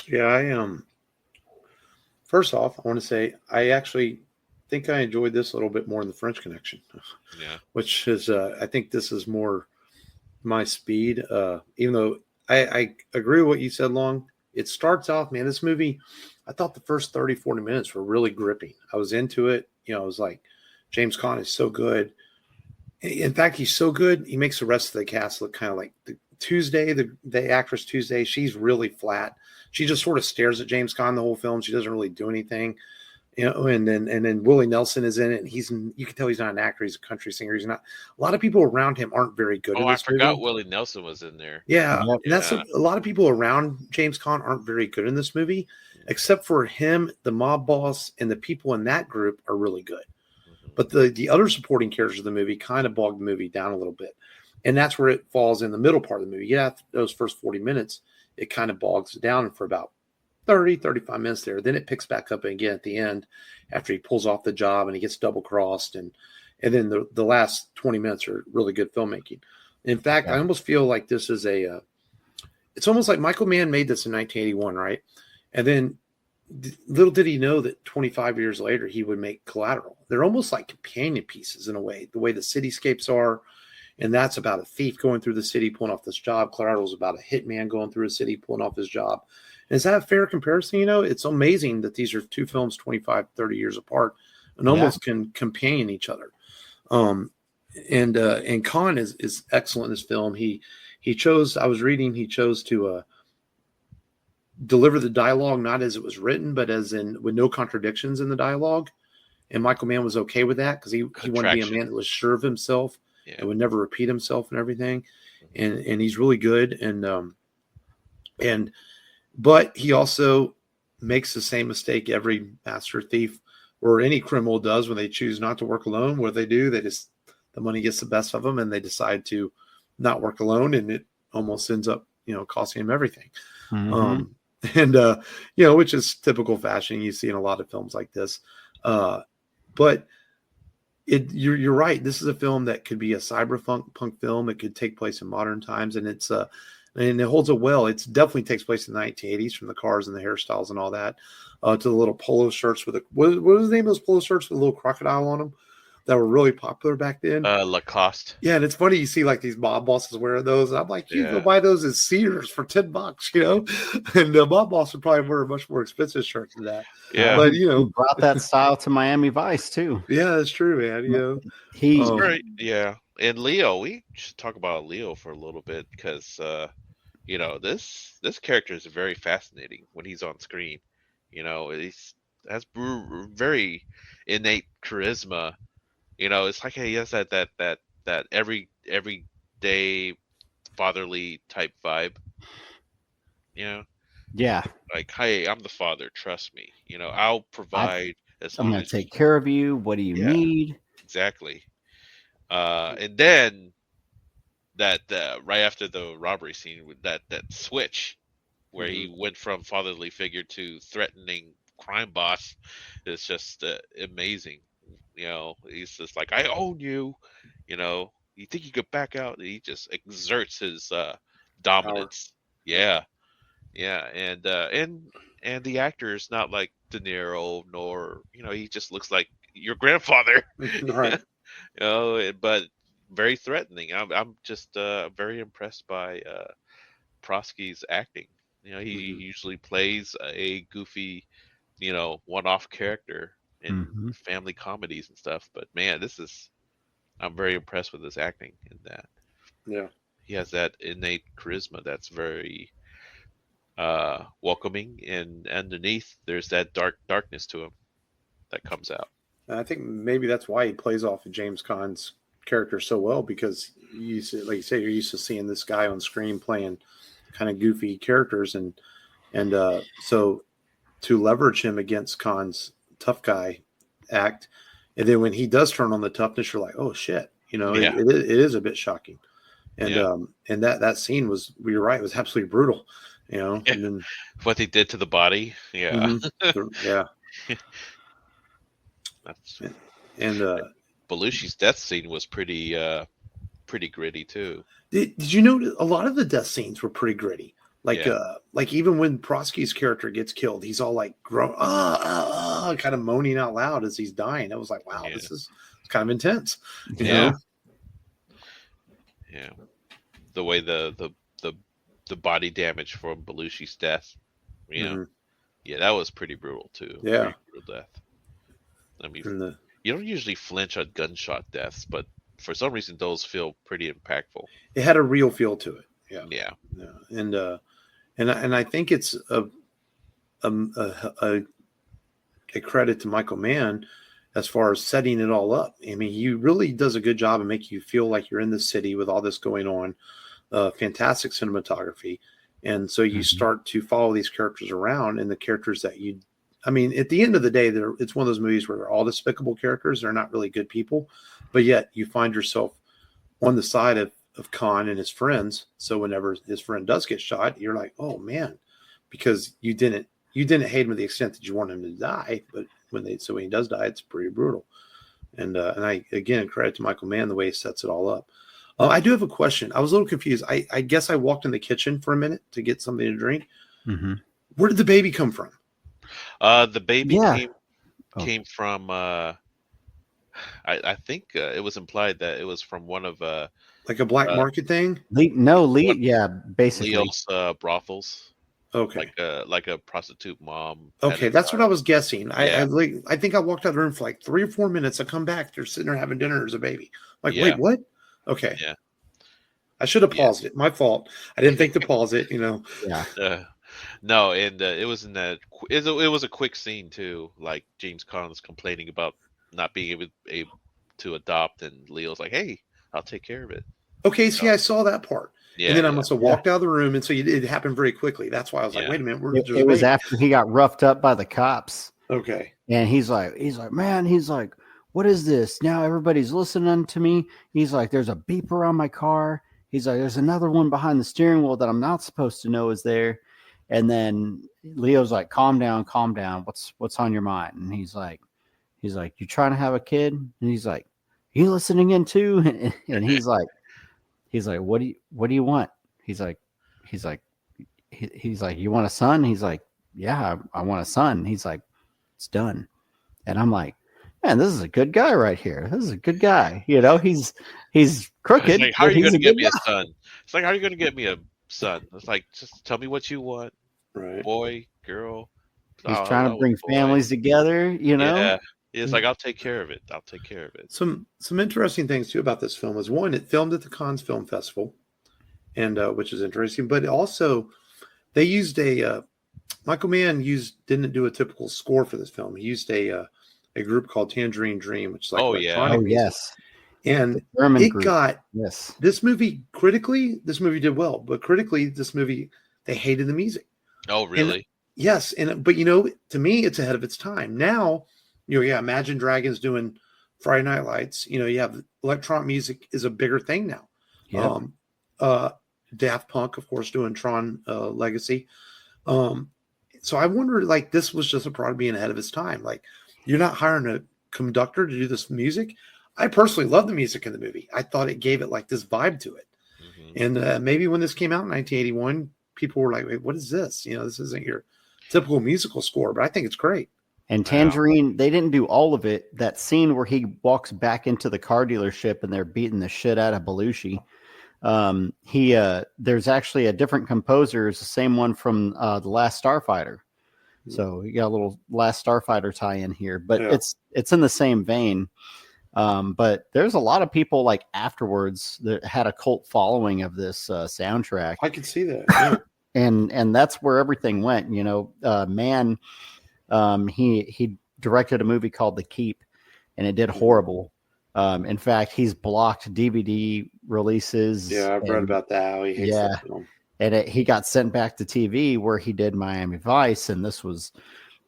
Yeah, I first off, I want to say I actually think I enjoyed this a little bit more in the French Connection. Yeah. Which is I think this is more my speed. Even though I agree with what you said, Long. It starts off, man, this movie, I thought the first 30, 40 minutes were really gripping. I was into it. I was like, James Caan is so good. In fact, he's so good, he makes the rest of the cast look kind of like the actress Tuesday. She's really flat. She just sort of stares at James Caan the whole film. She doesn't really do anything, and then Willie Nelson is in it, and you can tell he's not an actor. He's a country singer. He's not. A lot of people around him aren't very good. Oh, in this I forgot movie. Willie Nelson was in there. Yeah, Yep. and that's a lot of people around James Caan aren't very good in this movie, except for him, the mob boss, and the people in that group are really good. Mm-hmm. But the other supporting characters of the movie kind of bog the movie down a little bit. And that's where it falls in the middle part of the movie. Yeah, those first 40 minutes, it kind of bogs down for about 30, 35 minutes there. Then it picks back up again at the end after he pulls off the job and he gets double-crossed. And then the last 20 minutes are really good filmmaking. In fact, I almost feel like this is it's almost like Michael Mann made this in 1981, right? And then little did he know that 25 years later he would make Collateral. They're almost like companion pieces in a way, the way the cityscapes are. And that's about a thief going through the city, pulling off this job. Collateral is about a hitman going through a city, pulling off his job. And is that a fair comparison? It's amazing that these are 2 films 25, 30 years apart and almost can companion each other. And Caan is excellent in this film. He chose to deliver the dialogue not as it was written, but as in with no contradictions in the dialogue. And Michael Mann was okay with that because he wanted to be a man that was sure of himself and would never repeat himself and everything. And he's really good. But he also makes the same mistake every master thief or any criminal does when they choose not to work alone. What do? The money gets the best of them and they decide to not work alone, and it almost ends up, costing him everything. Mm-hmm. Which is typical fashion you see in a lot of films like this. But you're right. This is a film that could be a cyberpunk film. It could take place in modern times, and and it holds up well. It definitely takes place in the 1980s, from the cars and the hairstyles and all that, to the little polo shirts with what was the name of those polo shirts with a little crocodile on them? that were really popular back then. Lacoste. Yeah, and it's funny you see like these mob bosses wearing those. And I'm like, you go Yeah. buy those at Sears for $10, you know. And the mob boss would probably wear a much more expensive shirt than that. Yeah. But he you know, brought that style to Miami Vice too. yeah, that's true, man. You know, He Right. Yeah. And Leo, we should talk about Leo for a little bit because you know, this character is very fascinating when he's on screen. You know, he's has very innate charisma. You know, it's like he has that everyday fatherly type vibe. You know, yeah, like, hey, I'm the father, trust me. You know, I'll provide as I'm long gonna as take care of you. What do you Yeah. need? exactly. And then that right after the robbery scene with that switch where he went from fatherly figure to threatening crime boss is just amazing. You know, he's just like, I own you. You know, you think you could back out? He just exerts his dominance. Yeah, yeah, and the actor is not like De Niro, nor he just looks like your grandfather. right. You know, but very threatening. I'm just very impressed by Prosky's acting. You know, he usually plays a goofy, one-off character in Mhm. family comedies and stuff. But man, I'm very impressed with his acting in that. Yeah. He has that innate charisma that's very welcoming, and underneath there's that darkness to him that comes out. And I think maybe that's why he plays off of James Caan's character so well, because like you say, you're used to seeing this guy on screen playing kind of goofy characters, and so to leverage him against Caan's tough guy act, and then when he does turn on the toughness, you're like, oh shit, Yeah. it is a bit shocking, and Yeah. And that scene was, you're right, it was absolutely brutal, Yeah. and then What they did to the body, yeah. yeah, That's and Belushi's death scene was pretty gritty too. did you know a lot of the death scenes were pretty gritty? Yeah. Like even when Prosky's character gets killed, he's all like kind of moaning out loud as he's dying. I was like, wow, Yeah. this is kind of intense. You Yeah. know? Yeah. The way the body damage from Belushi's death, yeah, that was pretty brutal too. Yeah. Pretty brutal death. I mean, And you don't usually flinch at gunshot deaths, but for some reason those feel pretty impactful. it had a real feel to it. Yeah. Yeah. Yeah. And I think it's a credit to Michael Mann as far as setting it all up. I mean, he really does a good job of making you feel like you're in the city with all this going on. Fantastic cinematography. And so you start to follow these characters around, and the characters that I mean, at the end of the day, it's one of those movies where they're all despicable characters. They're not really good people, but yet you find yourself on the side of Caan and his friends. So whenever his friend does get shot, you're like, oh man, because you didn't hate him to the extent that you want him to die. But when he does die, it's pretty brutal. And I, again, credit to Michael Mann, the way he sets it all up. I do have a question. I was a little confused. I guess I walked in the kitchen for a minute to get something to drink. Mm-hmm. Where did the baby come from? The baby Yeah. came from. I think it was implied that it was from one of Like a black market thing? Yeah, basically. Leo's brothels. Okay. Like a prostitute mom. Okay, that's what I was guessing. Yeah. I think I walked out of the room for like 3 or 4 minutes. I come back, they're sitting there having dinner as a baby. Like, Yeah. wait, what? Okay. Yeah. I should have paused it. My fault. I didn't think to pause it, Yeah. No, and it was in that. It was a quick scene too. Like James Caan was complaining about not being able to adopt, and Leo's like, "Hey, I'll take care of it." Okay, see, I saw that part. Yeah, And then I must have walked out of the room, and so it happened very quickly. That's why I was like, Yeah. wait a minute. It was after he got roughed up by the cops. Okay. And he's like, man, what is this? Now everybody's listening to me. He's like, there's a beeper on my car. He's like, there's another one behind the steering wheel that I'm not supposed to know is there. And then Leo's like, calm down. What's on your mind? And he's like, you trying to have a kid? And he's like, you listening in too? And he's like, what do you want? He's like, you want a son? He's like, yeah, I want a son. He's like, it's done. And I'm like, man, this is a good guy right here. This is a good guy. You know, he's crooked. It's like, how are but you he's going to a get good me a guy. son? It's like, how are you going to get me a son? It's like, just tell me what you want, Right. boy, girl. He's Oh, trying to I was bring boy. families together. You know. Yeah, it's like, I'll take care of it. I'll take care of it. Some interesting things too about this film is one, it filmed at the Cannes Film Festival, and which is interesting. But also, they used a Michael Mann didn't do a typical score for this film. He used a group called Tangerine Dream, which is like Oh, yeah. electronic Oh music, yes, and German it group. got Yes. this movie critically. This movie did well, but critically, this movie they hated the music. Oh, And really? yes, but to me, it's ahead of its time. Now, Imagine Dragons doing Friday Night Lights. You have electronic music is a bigger thing now. Yep. Daft Punk, of course, doing Tron Legacy. So I wonder, like, this was just a product being ahead of its time. Like, you're not hiring a conductor to do this music. I personally love the music in the movie. I thought it gave it like this vibe to it. Mm-hmm. And maybe when this came out in 1981, people were like, "Wait, what is this? This isn't your typical musical score." But I think it's great. And Tangerine, they didn't do all of it. That scene where he walks back into the car dealership and they're beating the shit out of Belushi. There's actually a different composer. It's the same one from The Last Starfighter. So you got a little Last Starfighter tie in here, but it's in the same vein. But there's a lot of people like afterwards that had a cult following of this soundtrack. I can see that. Yeah. and that's where everything went. Mann, he directed a movie called The Keep, and it did horrible. In fact, he's blocked DVD releases. Yeah, I've read about that. How he hates that film. And he got sent back to TV where he did Miami Vice, and this was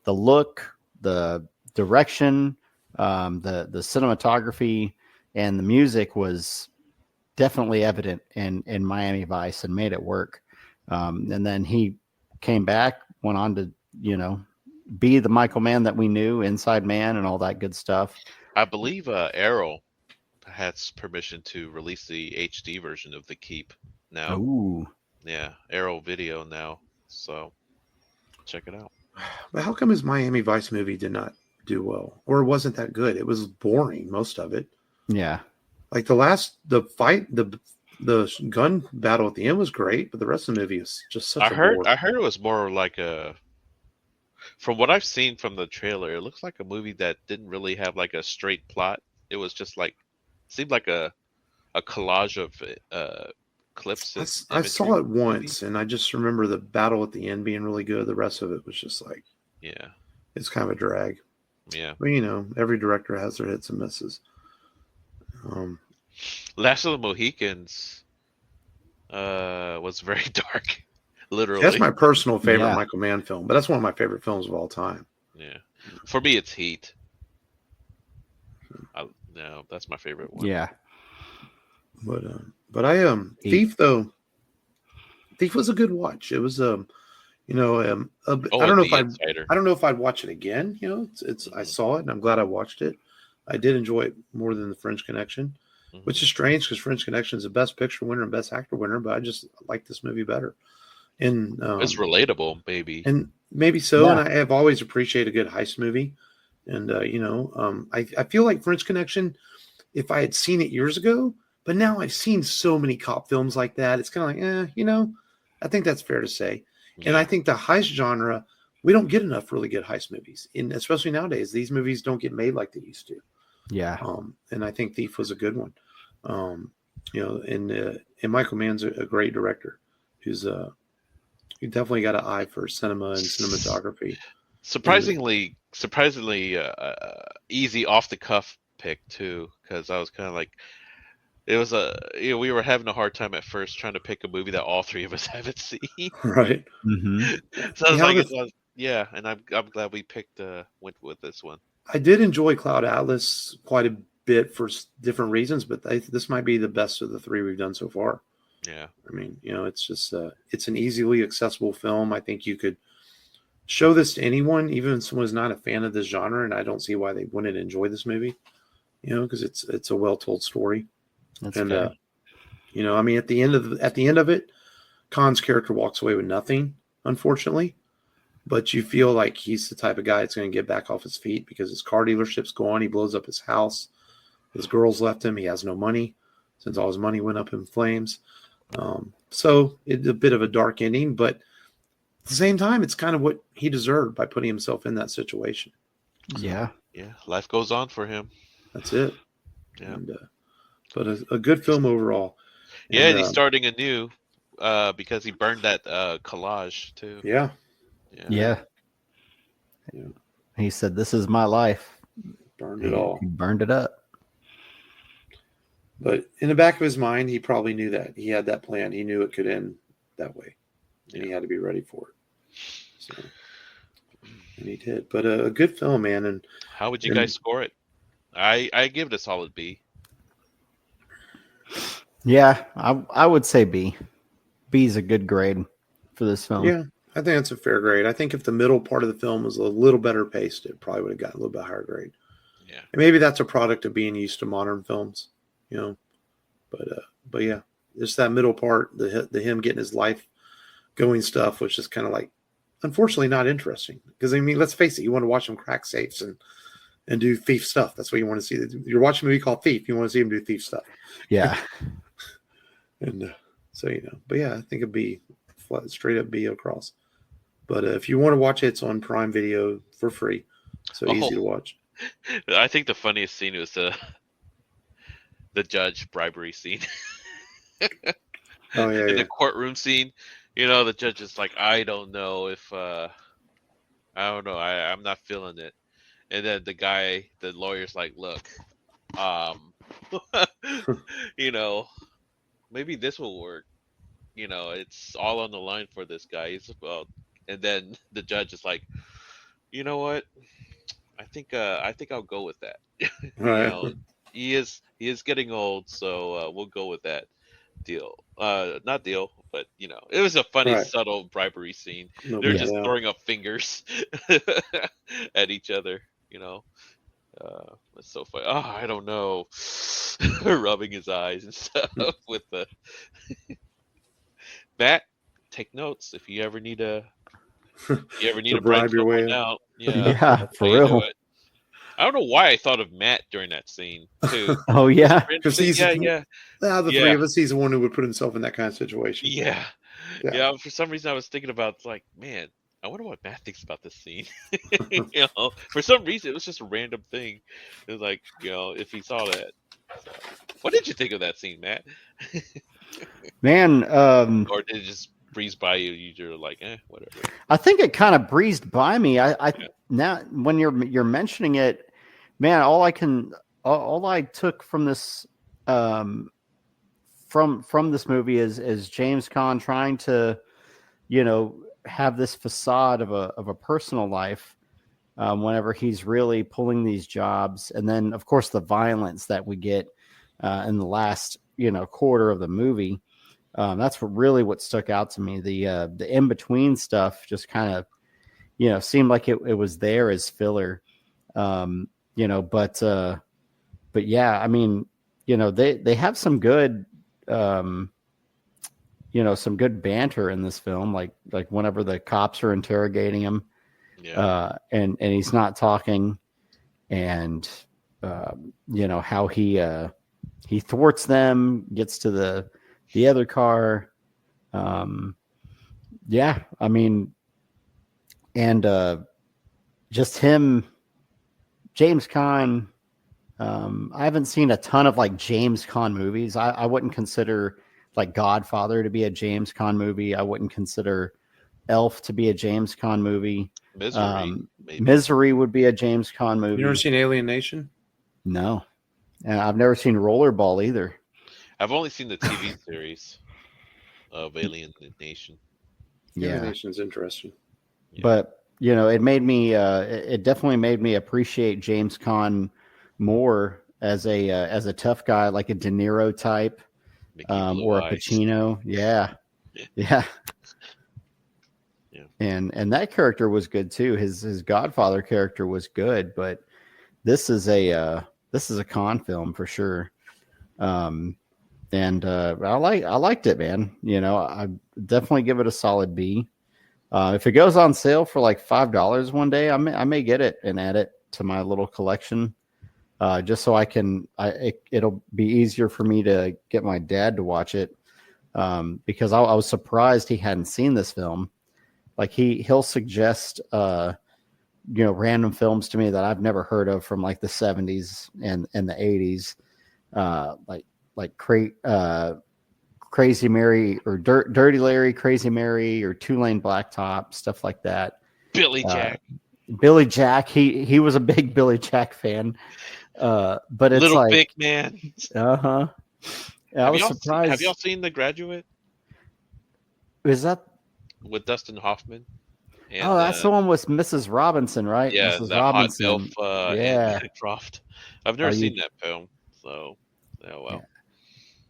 the look, the direction, the cinematography, and the music was definitely evident in Miami Vice and made it work. And then he came back, went on to be the Michael Mann that we knew, Inside Man, and all that good stuff. I believe Arrow has permission to release the HD version of The Keep now. Ooh. Yeah, Arrow Video now. So check it out. But how come his Miami Vice movie did not do well, or wasn't that good? It was boring, most of it. Yeah, like the fight, the gun battle at the end was great, but the rest of the movie is just such. I heard it was more like from what I've seen from the trailer, it looks like a movie that didn't really have like a straight plot. It was just seemed like a collage of clips. I saw it once, and I just remember the battle at the end being really good. The rest of it was just like, it's kind of a drag. Yeah, but every director has their hits and misses. Last of the Mohicans was very dark. Literally, that's my personal favorite Michael Mann film, but that's one of my favorite films of all time. Yeah, for me, it's Heat. No, that's my favorite one. Yeah, but I Thief though. Thief was a good watch. It was I don't know if I'd watch it again. It's I saw it and I'm glad I watched it. I did enjoy it more than The French Connection, which is strange because French Connection is the Best Picture winner and Best Actor winner, but I just like this movie better. And it's relatable, maybe. And maybe so. Yeah. And I have always appreciated a good heist movie. And I feel like French Connection, if I had seen it years ago, but now I've seen so many cop films like that, it's kind of like, I think that's fair to say. Yeah. And I think the heist genre, we don't get enough really good heist movies. And especially nowadays, these movies don't get made like they used to. Yeah. And I think Thief was a good one. And Michael Mann's a great director who's he definitely got an eye for cinema and cinematography. Surprisingly easy off the cuff pick too, because I was kind of like, it was we were having a hard time at first trying to pick a movie that all three of us haven't seen. Right. Mm-hmm. So I was like, and I'm glad we went with this one. I did enjoy Cloud Atlas quite a bit for different reasons, but this might be the best of the three we've done so far. Yeah. I mean, it's just it's an easily accessible film. I think you could show this to anyone, even if someone's not a fan of this genre, and I don't see why they wouldn't enjoy this movie. Because it's a well-told story. That's and fair. I mean, at the end of it, Caan's character walks away with nothing, unfortunately. but you feel like he's the type of guy that's going to get back off his feet because his car dealership's gone. He blows up his house. His girl's left him. He has no money since all his money went up in flames. So it's a bit of a dark ending, but at the same time, it's kind of what he deserved by putting himself in that situation. Yeah. Yeah, life goes on for him. That's it. Yeah. And, but a good film overall. Yeah, and And, he's starting anew because he burned that collage too. Yeah. Yeah. He said, "This is my life." Burned it all. He burned it up. But in the back of his mind, he probably knew that. He had that plan. He knew it could end that way. And he had to be ready for it. So, and he did. But a good film, man. And how would you guys score it? I give it a solid B. Yeah, I would say B. B is a good grade for this film. Yeah, I think that's a fair grade. I think if the middle part of the film was a little better paced, it probably would have gotten a little bit higher grade. Yeah. And maybe that's a product of being used to modern films, But yeah, just that middle part, the him getting his life going stuff, was just kind of like, unfortunately, not interesting. Because I mean, let's face it, you want to watch him crack safes and do thief stuff. That's what you want to see. You're watching a movie called Thief. You want to see him do thief stuff. Yeah. And so, but yeah, I think it'd be straight up B across. But if you want to watch it, it's on Prime Video for free. So easy to watch. I think the funniest scene was the judge bribery scene. Oh yeah, in the courtroom scene, the judge is like, I don't know if I don't know, I'm not feeling it. And then the lawyer's like, look, maybe this will work. It's all on the line for this guy. And then the judge is like, you know what? I think I'll go with that. Right. He is getting old, so we'll go with that deal. Not deal, but it was a funny, subtle bribery scene. They're just throwing up fingers at each other. It's so funny. Oh, I don't know, rubbing his eyes and stuff with the. Matt, take notes if you ever need to bribe your way out. Yeah, for real. I don't know why I thought of Matt during that scene too. Oh yeah, because the three of us, he's the one who would put himself in that kind of situation. Yeah. For some reason, I was thinking about man, I wonder what Matt thinks about this scene. For some reason, it was just a random thing. It was like, if he saw that. So, what did you think of that scene, Matt? Man, or did it just breeze by you? You're like, whatever. I think it kind of breezed by me. Now when you're mentioning it, man, all I took from this from this movie is James Caan trying to, have this facade of a personal life whenever he's really pulling these jobs, and then of course the violence that we get in the last quarter of the movie. That's what stuck out to me. The in between stuff just kind of seemed like it was there as filler. But yeah, I mean, they have some good some good banter in this film, like whenever the cops are interrogating him, and he's not talking, and how he thwarts them, gets to the other car. I mean, and just him, James Caan. I haven't seen a ton of James Caan movies. I wouldn't consider Godfather to be a James Caan movie. I wouldn't consider Elf to be a James Caan movie. Misery would be a James Caan movie. You ever seen Alien Nation? No. I've never seen Rollerball either. I've only seen the TV series of Alien Nation. Alien Nation's interesting. Yeah. But, it made me, it definitely made me appreciate James Caan more as a tough guy, like a De Niro type, or a Pacino. Yeah. And that character was good too. His Godfather character was good, but this is a Caan film for sure. And I liked it, man. I definitely give it a solid B. If it goes on sale for like $5 one day, I may get it and add it to my little collection, just so I can. It'll be easier for me to get my dad to watch it, because I was surprised he hadn't seen this film. Like he'll suggest random films to me that I've never heard of from like the 70s and the 80s, like Crazy Mary or Dirty Larry, Crazy Mary, or Two Lane Blacktop, stuff like that. Billy Jack. Billy Jack. He was a big Billy Jack fan. But it's Little like Big Man. Yeah, I was surprised. Have y'all seen The Graduate? Is that with Dustin Hoffman? And, that's the one with Mrs. Robinson, right? Yeah, Mrs. that Robinson. hot MILF, Anna Croft. I've never seen that film, so well. Yeah.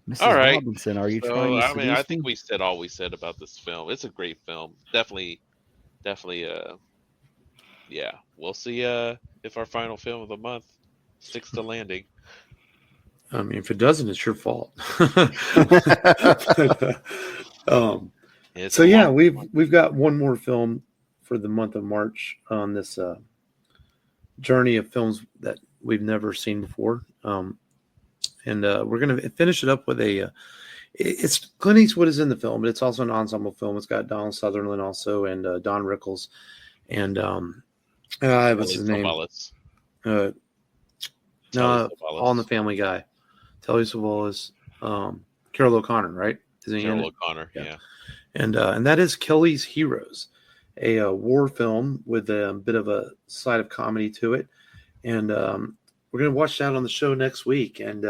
Mrs. All right. Robinson, are you trying to I think we said all we said about this film. It's a great film. Definitely. Yeah, we'll see if our final film of the month sticks to landing. I mean, if it doesn't, it's your fault. So yeah, we've got one more film for the month of March on this journey of films that we've never seen before. And we're going to finish it up with it's Clint Eastwood is in the film, but it's also an ensemble film. It's got Donald Sutherland also, and Don Rickles, and what's his name? All in the Family Guy. Telly Savalas, Carol O'Connor, right? Carol O'Connor, yeah. And that is Kelly's Heroes, a war film with a bit of a side of comedy to it, and we're going to watch that on the show next week and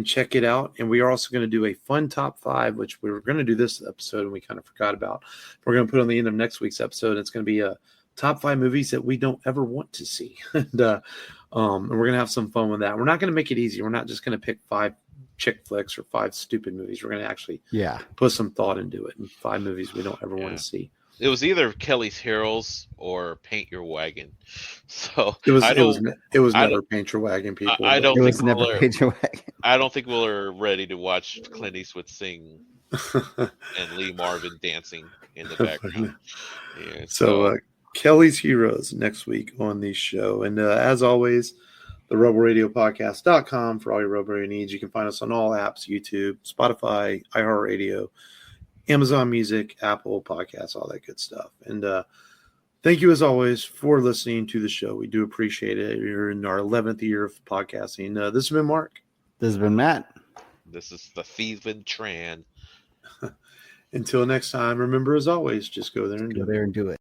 check it out. And we are also going to do a fun top 5, which we were going to do this episode and we kind of forgot about. We're going to put on the end of next week's episode. It's going to be a top 5 movies that we don't ever want to see, and we're going to have some fun with that. We're not going to make it easy. We're not just going to pick 5 chick flicks or 5 stupid movies. We're going to actually put some thought into it, and 5 movies we don't ever want to see. It was either Kelly's Heroes or Paint Your Wagon. So it was never Paint Your Wagon, people. I don't think we're ready to watch Clint Eastwood sing and Lee Marvin dancing in the background. Yeah, so Kelly's Heroes next week on the show. And as always, the RebelRadioPodcast.com for all your Rebel Radio needs. You can find us on all apps, YouTube, Spotify, iHeartRadio, Amazon Music, Apple Podcasts, all that good stuff. And thank you, as always, for listening to the show. We do appreciate it. We're in our 11th year of podcasting. This has been Mark. This has been Matt. This is the Thieving Tran. Until next time, remember, as always, just go there and do it.